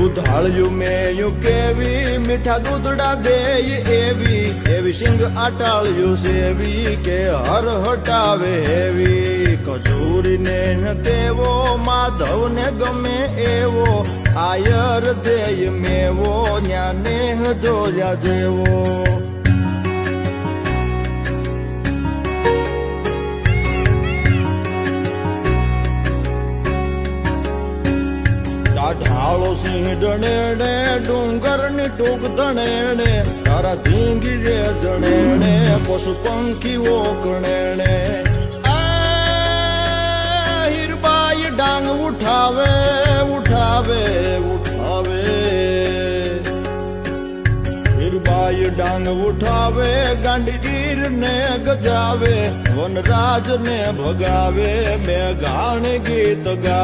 દૂધાળ્યું મેયું કેવી મીઠા દૂધડા દેય એવી સિંગ આટાળ્યું સેવી કે હર હટાવે એવી કચૂરીને ન કેવો માધવને ગમે એવો આયર દેય મેવો ન્યાને જોયા જેવો ઢાળો સિંહ ડણેણે ડુંગરની ટૂંક ધણેણે તારા ધીંગી રે જણેણે પશુ પંખીઓ કણેણે હીરબાઈ ડાંગ ઉઠાવે ઉઠાવે ઉઠાવે હીરબાઈ ડાંગ ઉઠાવે ગાંડીગીર ને ગજાવે વનરાજ ને ભગાવે મેઘાણ ગીત ગાવે